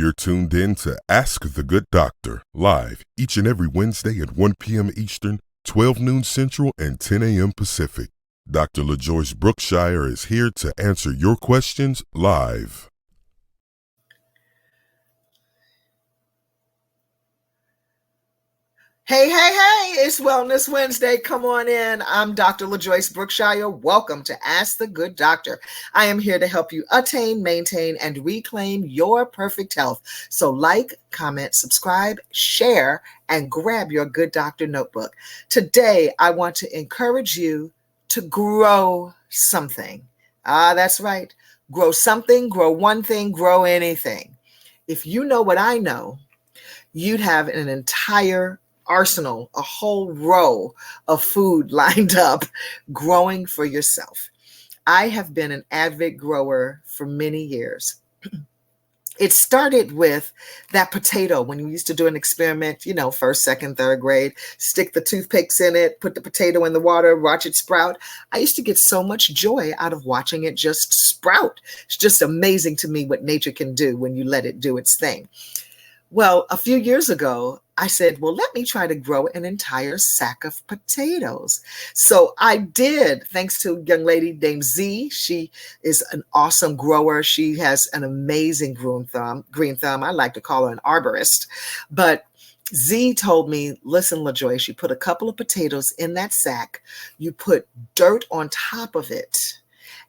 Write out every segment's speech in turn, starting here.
You're tuned in to Ask the Good Doctor, live each and every Wednesday at 1 p.m. Eastern, 12 noon Central, and 10 a.m. Pacific. Dr. LaJoyce Brookshire is here to answer your questions live. Hey, it's Wellness Wednesday. Come on in. I'm Dr. LaJoyce Brookshire. Welcome to Ask the Good Doctor. I am here to help you attain, maintain, and reclaim your perfect health. So like, comment, subscribe, share, and grab your Good Doctor notebook. Today, I want to encourage you to grow something. That's right. Grow something, grow one thing, grow anything. If you know what I know, you'd have an entire arsenal, a whole row of food lined up growing for yourself. I have been an avid grower for many years. It started with that potato when we used to do an experiment, first, second, third grade, stick the toothpicks in it, put the potato in the water, watch it sprout. I used to get so much joy out of watching it just sprout. It's just amazing to me what nature can do when you let it do its thing. Well, a few years ago, I said, well, let me try to grow an entire sack of potatoes. So I did, thanks to a young lady named Z. She is an awesome grower. She has an amazing green thumb. I like to call her an arborist. But Z told me, listen, LaJoyce, you put a couple of potatoes in that sack, you put dirt on top of it.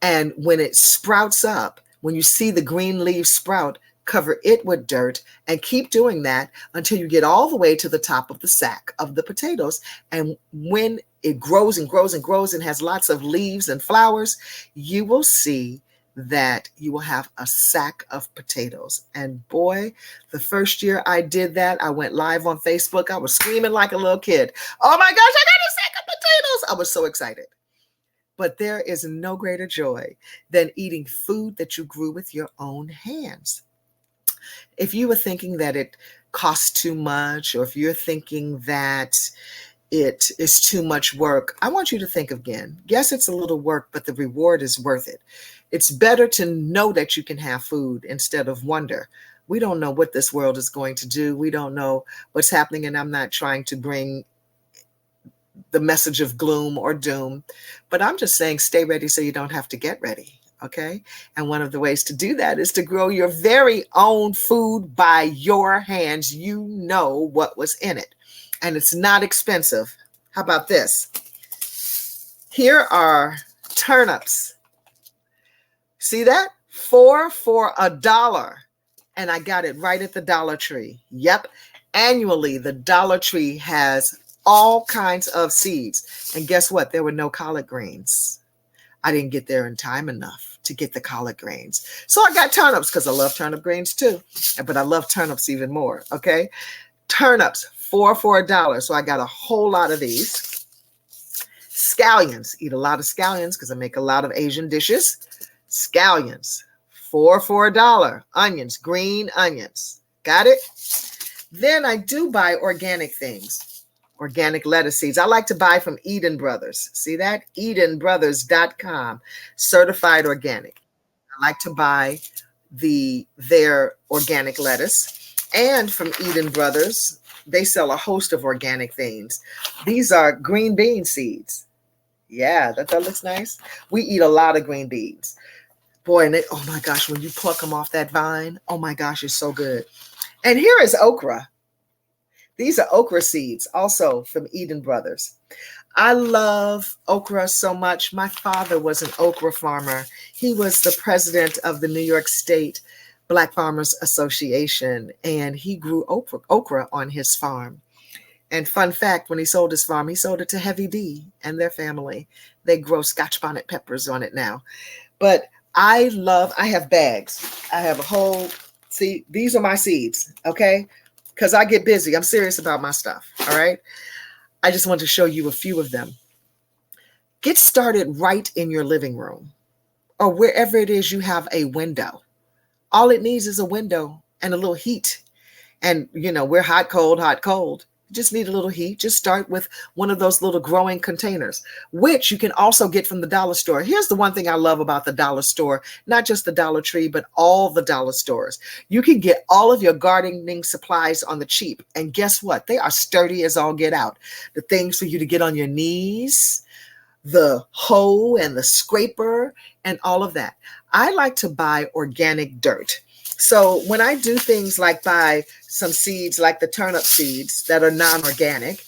And when it sprouts up, when you see the green leaves sprout, cover it with dirt and keep doing that until you get all the way to the top of the sack of the potatoes. And when it grows and grows and grows and has lots of leaves and flowers, you will see that you will have a sack of potatoes. And boy, the first year I did that, I went live on Facebook. I was screaming like a little kid. Oh my gosh, I got a sack of potatoes. I was so excited. But there is no greater joy than eating food that you grew with your own hands. If you were thinking that it costs too much, or if you're thinking that it is too much work, I want you to think again. Yes, it's a little work, but the reward is worth it. It's better to know that you can have food instead of wonder. We don't know what this world is going to do. We don't know what's happening, and I'm not trying to bring the message of gloom or doom, but I'm just saying stay ready so you don't have to get ready. Okay. And one of the ways to do that is to grow your very own food by your hands. You know what was in it, and it's not expensive. How about this? Here are turnips. See that? 4 for $1. And I got it right at the Dollar Tree. Yep. Annually, the Dollar Tree has all kinds of seeds. And guess what? There were no collard greens. I didn't get there in time enough to get the collard greens. So I got turnips because I love turnip greens too. But I love turnips even more, okay? Turnips, 4 for $1. So I got a whole lot of these. Scallions, eat a lot of scallions because I make a lot of Asian dishes. Scallions, 4 for $1. Onions, green onions. Got it? Then I do buy organic things. Organic lettuce seeds. I like to buy from Eden Brothers. See that? EdenBrothers.com. Certified organic. I like to buy their organic lettuce. And from Eden Brothers, they sell a host of organic things. These are green bean seeds. Yeah, that looks nice. We eat a lot of green beans. Boy, and oh my gosh, when you pluck them off that vine, oh my gosh, it's so good. And here is okra. These are okra seeds, also from Eden Brothers. I love okra so much. My father was an okra farmer. He was the president of the New York State Black Farmers Association, and he grew okra on his farm. And fun fact, when he sold his farm, he sold it to Heavy D and their family. They grow Scotch bonnet peppers on it now. But I have bags. I have a whole, see, these are my seeds, okay? Because I get busy. I'm serious about my stuff, all right? I just want to show you a few of them. Get started right in your living room or wherever it is you have a window. All it needs is a window and a little heat. And, we're hot, cold, hot, cold. You just need a little heat. Just start with one of those little growing containers, which you can also get from the dollar store. Here's the one thing I love about the dollar store, not just the Dollar Tree, but all the dollar stores. You can get all of your gardening supplies on the cheap. And guess what? They are sturdy as all get out. The things for you to get on your knees, the hoe and the scraper and all of that. I like to buy organic dirt. So when I do things like buy some seeds like the turnip seeds that are non-organic,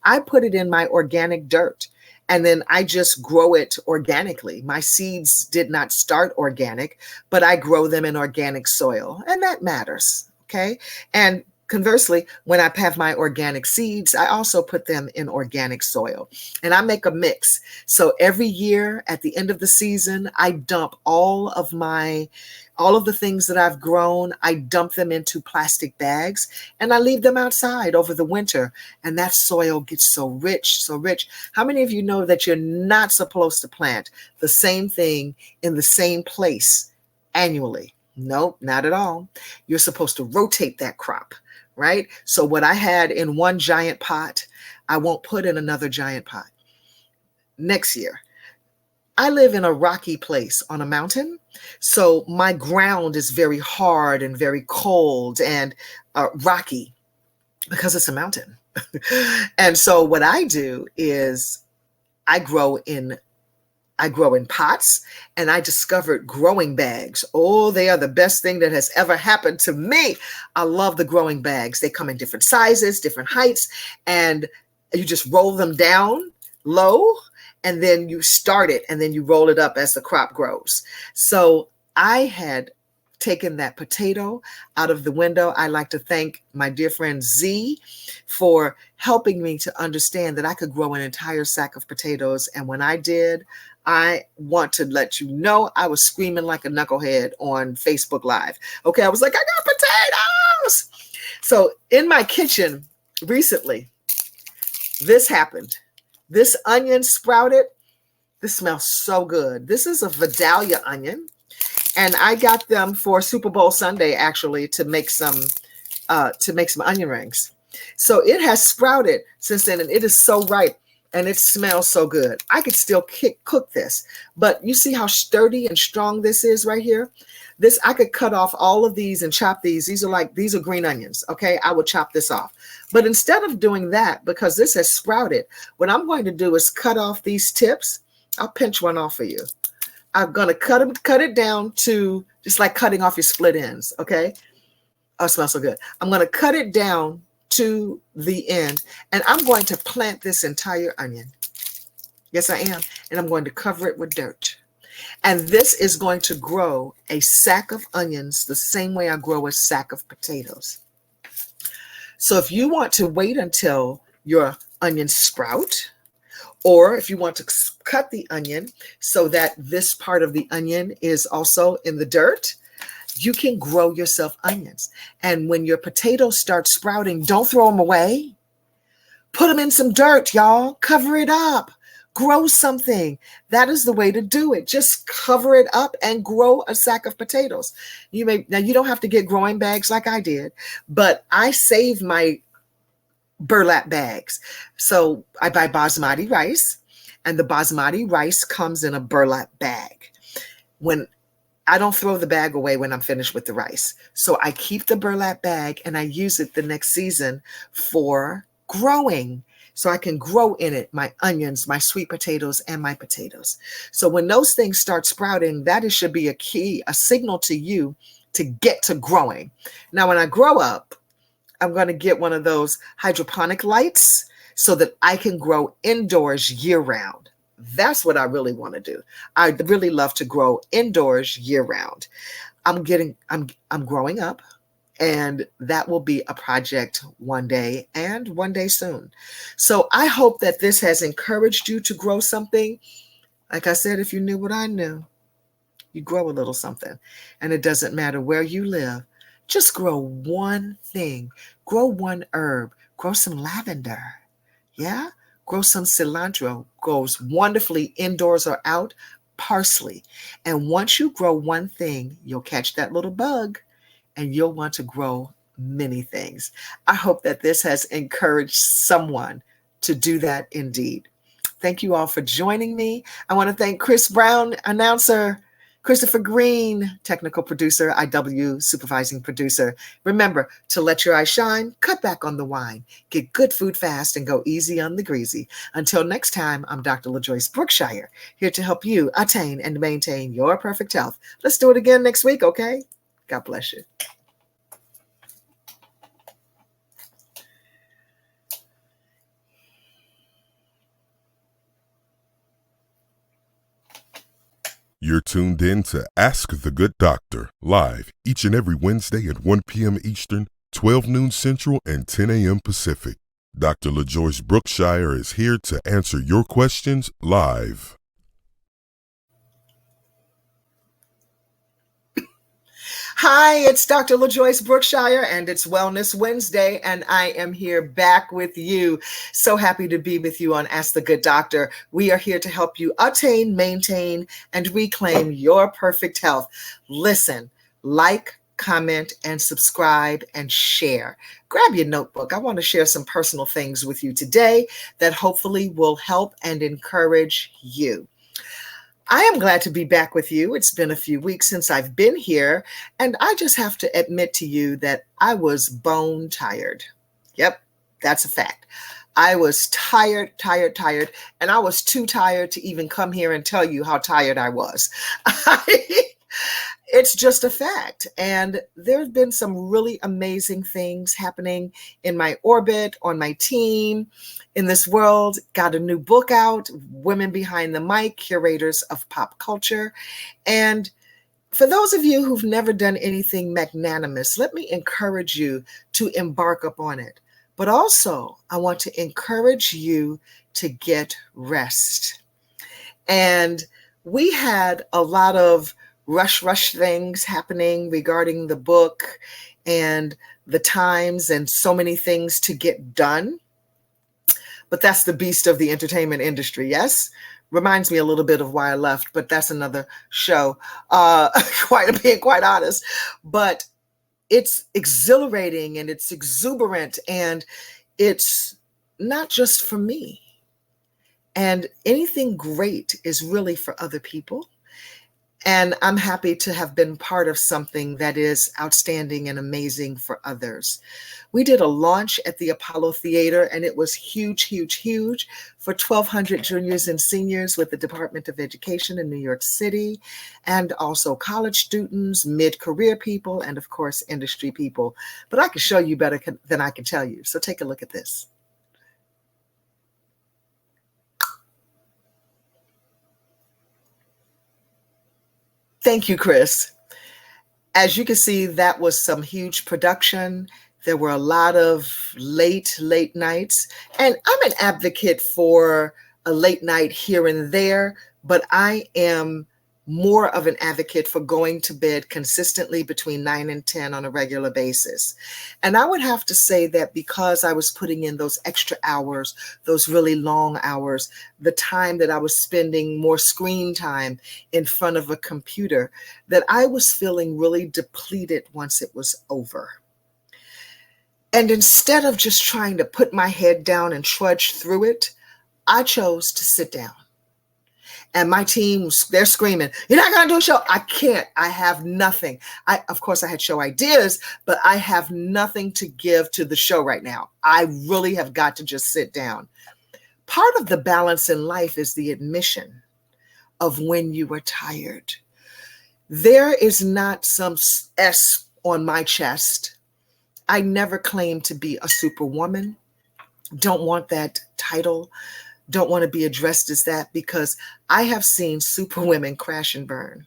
I put it in my organic dirt and then I just grow it organically. My seeds did not start organic, but I grow them in organic soil, and that matters. Okay. And conversely, when I have my organic seeds, I also put them in organic soil and I make a mix. So every year at the end of the season, I dump all of the things that I've grown, I dump them into plastic bags and I leave them outside over the winter. And that soil gets so rich, so rich. How many of you know that you're not supposed to plant the same thing in the same place annually? Nope, not at all. You're supposed to rotate that crop, right? So what I had in one giant pot, I won't put in another giant pot next year. I live in a rocky place on a mountain, so my ground is very hard and very cold and rocky because it's a mountain. And so what I do is I grow in pots, and I discovered growing bags. Oh, they are the best thing that has ever happened to me. I love the growing bags. They come in different sizes, different heights, and you just roll them down low, and then you start it, and then you roll it up as the crop grows. So I had taken that potato out of the window. I like to thank my dear friend Z for helping me to understand that I could grow an entire sack of potatoes. And when I did, I want to let you know I was screaming like a knucklehead on Facebook Live. Okay, I was like, I got potatoes. So in my kitchen recently, this happened. This onion sprouted. This smells so good. This is a Vidalia onion. And I got them for Super Bowl Sunday, actually, to make some onion rings. So it has sprouted since then, and it is so ripe, and it smells so good. I could still cook this, but you see how sturdy and strong this is right here? This, I could cut off all of these and chop these. These are green onions, okay? I would chop this off. But instead of doing that, because this has sprouted, what I'm going to do is cut off these tips. I'll pinch one off for you. I'm going to cut it down to just like cutting off your split ends, okay? Oh, it smells so good. I'm going to cut it down to the end, and I'm going to plant this entire onion. Yes, I am. And I'm going to cover it with dirt. And this is going to grow a sack of onions the same way I grow a sack of potatoes. So if you want to wait until your onions sprout, or if you want to cut the onion so that this part of the onion is also in the dirt, you can grow yourself onions. And when your potatoes start sprouting, don't throw them away. Put them in some dirt, y'all. Cover it up. Grow something. That is the way to do it. Just cover it up and grow a sack of potatoes. Now you don't have to get growing bags like I did, but I save my burlap bags. So I buy basmati rice, and the basmati rice comes in a burlap bag. When I don't throw the bag away when I'm finished with the rice. So I keep the burlap bag and I use it the next season for growing. So I can grow in it my onions, my sweet potatoes, and my potatoes. So when those things start sprouting, that should be a signal to you to get to growing. Now, when I grow up, I'm going to get one of those hydroponic lights so that I can grow indoors year round. That's what I really want to do. I really love to grow indoors year round. I'm growing up, and that will be a project one day and one day soon. So I hope that this has encouraged you to grow something. Like I said, if you knew what I knew, you grow a little something, and it doesn't matter where you live. Just grow one thing. Grow one herb. Grow some lavender. Yeah? Grow some cilantro. Grows wonderfully indoors or out. Parsley. And once you grow one thing, you'll catch that little bug, and you'll want to grow many things. I hope that this has encouraged someone to do that indeed. Thank you all for joining me. I want to thank Chris Brown, announcer, Christopher Green, technical producer, IW, supervising producer. Remember to let your eyes shine, cut back on the wine, get good food fast, and go easy on the greasy. Until next time, I'm Dr. LaJoyce Brookshire, here to help you attain and maintain your perfect health. Let's do it again next week, okay? God bless you. You're tuned in to Ask the Good Doctor, live each and every Wednesday at 1 p.m. Eastern, 12 noon Central, and 10 a.m. Pacific. Dr. LaJoyce Brookshire is here to answer your questions live. Hi, it's Dr. LaJoyce Brookshire, and it's Wellness Wednesday, and I am here back with you. So happy to be with you on Ask the Good Doctor. We are here to help you attain, maintain, and reclaim your perfect health. Listen, like, comment, and subscribe, and share. Grab your notebook. I want to share some personal things with you today that hopefully will help and encourage you. I am glad to be back with you. It's been a few weeks since I've been here, and I just have to admit to you that I was bone tired. Yep, that's a fact. I was tired, and I was too tired to even come here and tell you how tired I was. It's just a fact. And there have been some really amazing things happening in my orbit, on my team, in this world. Got a new book out, Women Behind the Mic, Curators of Pop Culture. And for those of you who've never done anything magnanimous, let me encourage you to embark upon it. But also, I want to encourage you to get rest. And we had a lot of rush things happening regarding the book and the times and so many things to get done. But that's the beast of the entertainment industry, yes? Reminds me a little bit of why I left, but that's another show, being quite honest. But it's exhilarating and it's exuberant and it's not just for me. And anything great is really for other people. And I'm happy to have been part of something that is outstanding and amazing for others. We did a launch at the Apollo Theater, and it was huge for 1,200 juniors and seniors with the Department of Education in New York City, and also college students, mid-career people, and of course, industry people. But I can show you better than I can tell you. So take a look at this. Thank you, Chris. As you can see, that was some huge production. There were a lot of late nights. And I'm an advocate for a late night here and there, but I am more of an advocate for going to bed consistently between 9 and 10 on a regular basis. And I would have to say that because I was putting in those extra hours, those really long hours, the time that I was spending more screen time in front of a computer, that I was feeling really depleted once it was over. And instead of just trying to put my head down and trudge through it, I chose to sit down. And my team, they're screaming, "You're not going to do a show." I can't. I have nothing. Of course, I had show ideas, but I have nothing to give to the show right now. I really have got to just sit down. Part of the balance in life is the admission of when you are tired. There is not some S on my chest. I never claimed to be a superwoman. Don't want that title. Don't want to be addressed as that, because I have seen superwomen crash and burn,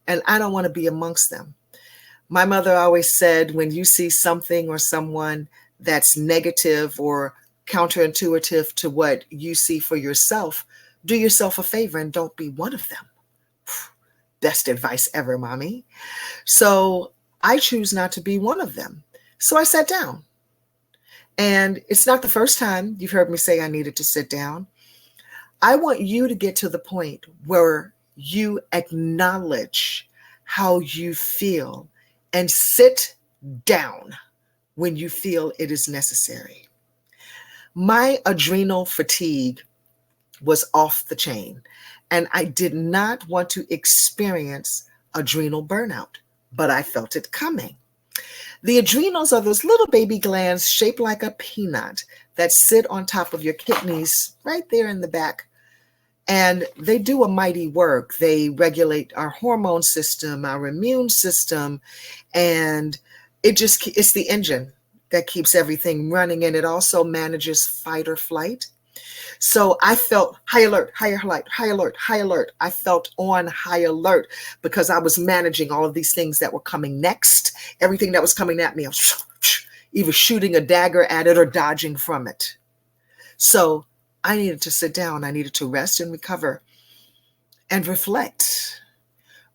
and I don't want to be amongst them. My mother always said, when you see something or someone that's negative or counterintuitive to what you see for yourself, do yourself a favor and don't be one of them. Best advice ever, mommy. So I choose not to be one of them. So I sat down. And it's not the first time you've heard me say I needed to sit down. I want you to get to the point where you acknowledge how you feel and sit down when you feel it is necessary. My adrenal fatigue was off the chain, and I did not want to experience adrenal burnout, but I felt it coming. The adrenals are those little baby glands shaped like a peanut that sit on top of your kidneys right there in the back. And they do a mighty work. They regulate our hormone system, our immune system, and it's the engine that keeps everything running. And it also manages fight or flight. So I felt high alert, high alert, high alert, high alert. I felt on high alert because I was managing all of these things that were coming next. Everything that was coming at me, I was either shooting a dagger at it or dodging from it. So I needed to sit down. I needed to rest and recover and reflect.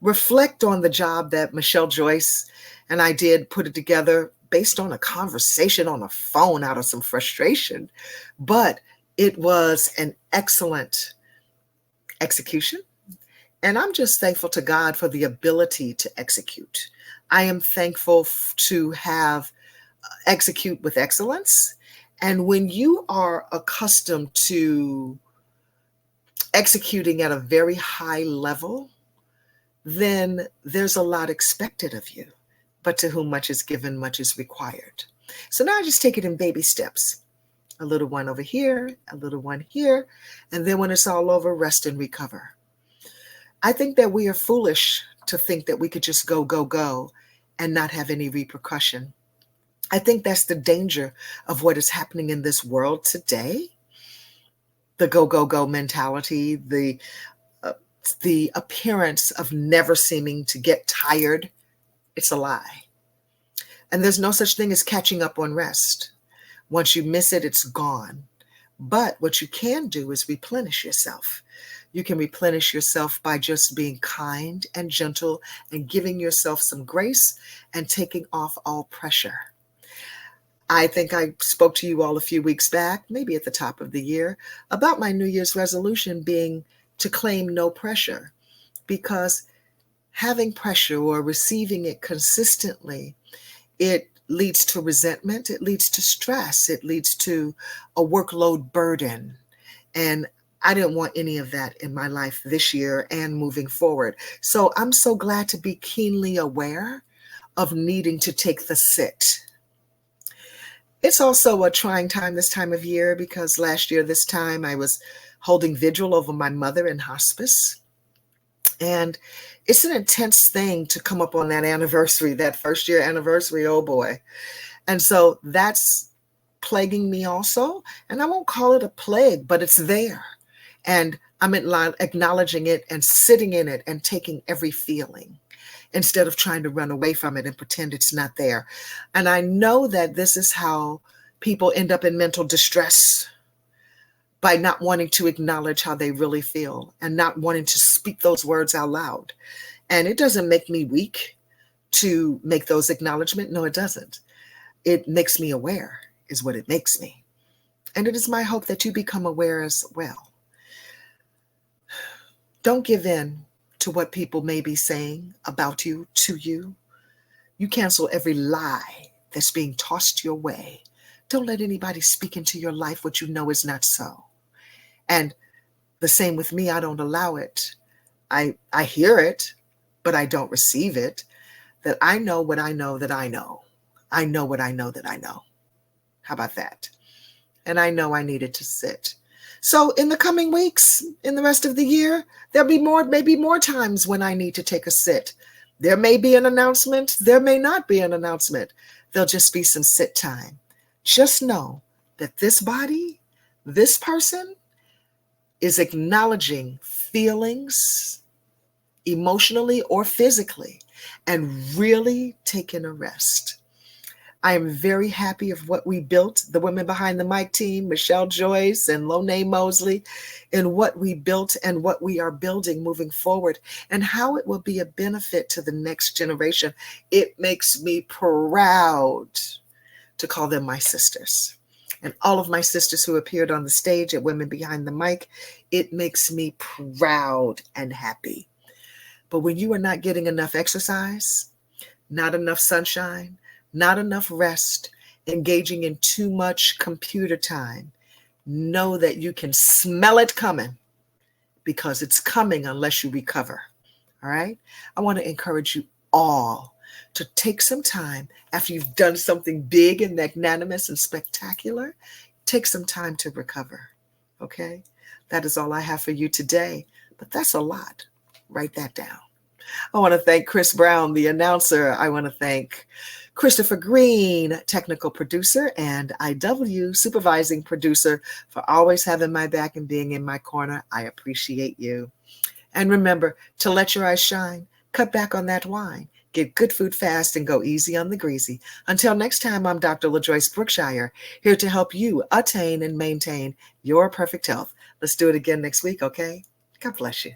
Reflect on the job that Michelle Joyce and I did, put it together based on a conversation on a phone out of some frustration. But it was an excellent execution. And I'm just thankful to God for the ability to execute. I am thankful to have execute with excellence. And when you are accustomed to executing at a very high level, then there's a lot expected of you. But to whom much is given, much is required. So now I just take it in baby steps. A little one over here, a little one here, and then when it's all over, rest and recover. I think that we are foolish to think that we could just go, go, go and not have any repercussion. I think that's the danger of what is happening in this world today. The go, go, go mentality, the appearance of never seeming to get tired. It's a lie. And there's no such thing as catching up on rest. Once you miss it, it's gone. But what you can do is replenish yourself. You can replenish yourself by just being kind and gentle and giving yourself some grace and taking off all pressure. I think I spoke to you all a few weeks back, maybe at the top of the year, about my New Year's resolution being to claim no pressure, because having pressure or receiving it consistently, it leads to resentment, it leads to stress, it leads to a workload burden. And I didn't want any of that in my life this year and moving forward. So I'm so glad to be keenly aware of needing to take the sit. It's also a trying time this time of year because last year this time I was holding vigil over my mother in hospice. And it's an intense thing to come up on that anniversary, that first year anniversary, oh boy. And so that's plaguing me also. And I won't call it a plague, but it's there. And I'm acknowledging it and sitting in it and taking every feeling instead of trying to run away from it and pretend it's not there. And I know that this is how people end up in mental distress, by not wanting to acknowledge how they really feel and not wanting to speak those words out loud. And it doesn't make me weak to make those acknowledgements. No, it doesn't. It makes me aware, is what it makes me. And it is my hope that you become aware as well. Don't give in to what people may be saying about you, to you. You cancel every lie that's being tossed your way. Don't let anybody speak into your life what you know is not so. And the same with me, I don't allow it. I hear it, but I don't receive it. That I know what I know that I know. I know what I know that I know. How about that? And I know I needed to sit. So in the coming weeks, in the rest of the year, there'll be maybe more times when I need to take a sit. There may be an announcement. There may not be an announcement. There'll just be some sit time. Just know that this body, this person, is acknowledging feelings emotionally or physically and really taking a rest. I am very happy of what we built, the Women Behind the Mic team, Michelle Joyce and Lone Mosley, in what we built and what we are building moving forward and how it will be a benefit to the next generation. It makes me proud to call them my sisters. And all of my sisters who appeared on the stage at Women Behind the Mic, it makes me proud and happy. But when you are not getting enough exercise, not enough sunshine, not enough rest, engaging in too much computer time, know that you can smell it coming, because it's coming unless you recover. All right? I want to encourage you all to take some time after you've done something big and magnanimous and spectacular. Take some time to recover. Okay? That is all I have for you today, but that's a lot. Write that down. I want to thank Chris Brown, the announcer. I want to thank Christopher Green, technical producer, and IW, supervising producer, for always having my back and being in my corner. I appreciate you. And remember to let your eyes shine, cut back on that wine, get good food fast, and go easy on the greasy. Until next time, I'm Dr. LaJoyce Brookshire, here to help you attain and maintain your perfect health. Let's do it again next week, okay? God bless you.